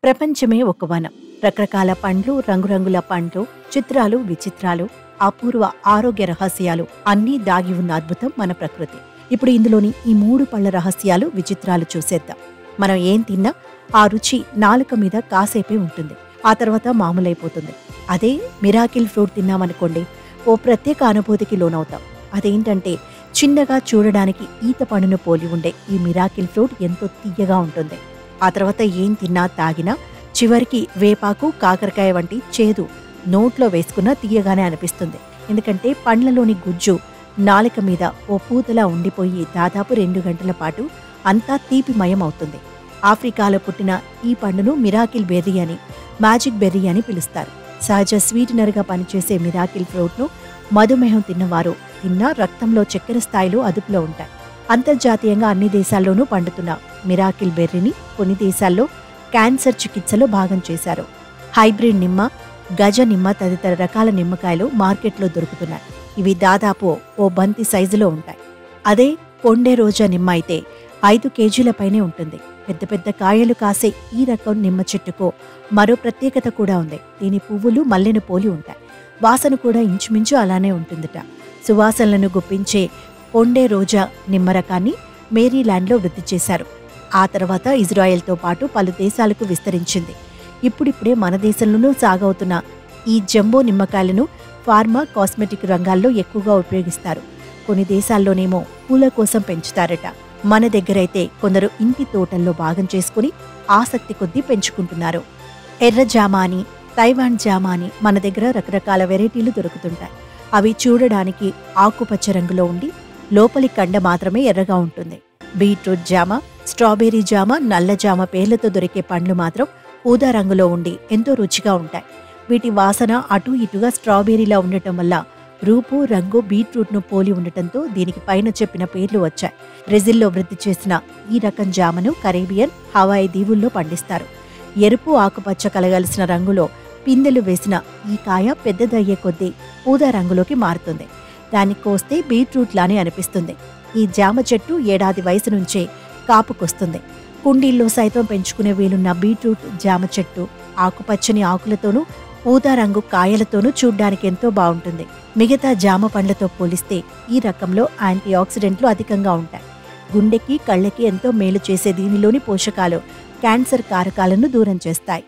ప్రపంచమే ఒక వనం. రకరకాల పండ్లు, రంగురంగుల పండ్లు, చిత్రాలు, విచిత్రాలు, అపూర్వ ఆరోగ్య రహస్యాలు అన్నీ దాగి ఉన్న అద్భుతం మన ప్రకృతి. ఇప్పుడు ఇందులోని ఈ 3 పళ్ల రహస్యాలు, విచిత్రాలు చూసేద్దాం. మనం ఏం తిన్నా ఆ రుచి నాలుక మీద కాసేపే ఉంటుంది. ఆ తర్వాత మామూలైపోతుంది. అదే మిరాకిల్ ఫ్రూట్ తిన్నామనుకోండి, ఓ ప్రత్యేక అనుభూతికి లోనవుతాం. అదేంటంటే చిన్నగా చూడడానికి ఈత పండును పోలి ఉండే ఈ మిరాకిల్ ఫ్రూట్ ఎంతో తియ్యగా ఉంటుంది. ఆ తర్వాత ఏం తిన్నా తాగినా చివరికి వేపాకు, కాకరకాయ వంటి చేదు నోట్లో వేసుకున్నా తీయగానే అనిపిస్తుంది. ఎందుకంటే పండ్లలోని గుజ్జు నాలుక మీద ఓ పూతలా ఉండిపోయి దాదాపు 2 గంటల పాటు అంతా తీపిమయం అవుతుంది. ఆఫ్రికాలో పుట్టిన ఈ పండును మిరాకిల్ బెర్రీ అని, మ్యాజిక్ బెర్రీ అని పిలుస్తారు. సహజ స్వీటనర్గా పనిచేసే మిరాకిల్ ఫ్రూట్ను మధుమేహం తిన్నవారు తిన్నా రక్తంలో చక్కెర స్థాయిలు అదుపులో ఉంటాయి. అంతర్జాతీయంగా అన్ని దేశాల్లోనూ పండుతున్న మిరాకిల్ బెర్రీని కొన్ని దేశాల్లో క్యాన్సర్ చికిత్సలో భాగం చేశారు. హైబ్రిడ్ నిమ్మ, గజ నిమ్మ తదితర రకాల నిమ్మకాయలు మార్కెట్లో దొరుకుతున్నాయి. ఇవి దాదాపు ఓ బంతి సైజులో ఉంటాయి. అదే కొండే రోజా నిమ్మ అయితే 5 కేజీల పైనే ఉంటుంది. పెద్ద పెద్ద కాయలు కాసే ఈ రకం నిమ్మ చెట్టుకు మరో ప్రత్యేకత కూడా ఉంది. దీని పువ్వులు మల్లెను పోలి ఉంటాయి. వాసన కూడా ఇంచుమించు అలానే ఉంటుందట. సువాసనలను గుప్పించే కొండే రోజా నిమ్మ రకాన్ని మేరీల్యాండ్లో వృద్ధి చేశారు. ఆ తర్వాత ఇజ్రాయెల్తో పాటు పలు దేశాలకు విస్తరించింది. ఇప్పుడిప్పుడే మన దేశంలోనూ సాగవుతున్న ఈ జంబో నిమ్మకాయలను ఫార్మా, కాస్మెటిక్ రంగాల్లో ఎక్కువగా ఉపయోగిస్తారు. కొన్ని దేశాల్లోనేమో పూల కోసం పెంచుతారట. మన దగ్గరైతే కొందరు ఇంటి తోటల్లో భాగం చేసుకుని ఆసక్తి కొద్దీ పెంచుకుంటున్నారు. ఎర్ర జామ అని, తైవాన్ జామ అని మన దగ్గర రకరకాల వెరైటీలు దొరుకుతుంటాయి. అవి చూడడానికి ఆకుపచ్చ రంగులో ఉండి లోపలి కండ మాత్రమే ఎర్రగా ఉంటుంది. బీట్రూట్ జామ, స్ట్రాబెర్రీ జామ, నల్ల జామ పేర్లతో దొరికే పండ్లు మాత్రం ఊదా రంగులో ఉండి ఎంతో రుచిగా ఉంటాయి. వీటి వాసన అటూ ఇటుగా స్ట్రాబెర్రీలా ఉండటం వల్ల రూపు, రంగు బీట్రూట్ను పోలి ఉండటంతో దీనికి పైన చెప్పిన పేర్లు వచ్చాయి. బ్రెజిల్లో వృద్ధి చేసిన ఈ రకం జామను కరేబియన్, హవాయి దీవుల్లో పండిస్తారు. ఎరుపు, ఆకుపచ్చ కలగలిసిన రంగులో పిందెలు వేసిన ఈ కాయ పెద్దదయ్యే కొద్దీ ఊదా రంగులోకి మారుతుంది. దాన్ని కోస్తే బీట్రూట్ లానే అనిపిస్తుంది. ఈ జామ చెట్టు ఏడాది వయసు నుంచే కాపుకొస్తుంది. కుండీల్లో సైతం పెంచుకునే వీలున్న బీట్రూట్ జామ చెట్టు ఆకుపచ్చని ఆకులతోనూ ఊదా రంగు కాయలతోనూ చూడ్డానికి ఎంతో బాగుంటుంది. మిగతా జామ పండ్లతో పోలిస్తే ఈ రకంలో యాంటీ ఆక్సిడెంట్లు అధికంగా ఉంటాయి. గుండెకి, కళ్ళకి ఎంతో మేలు చేసే దీనిలోని పోషకాలు క్యాన్సర్ కారకాలను దూరం చేస్తాయి.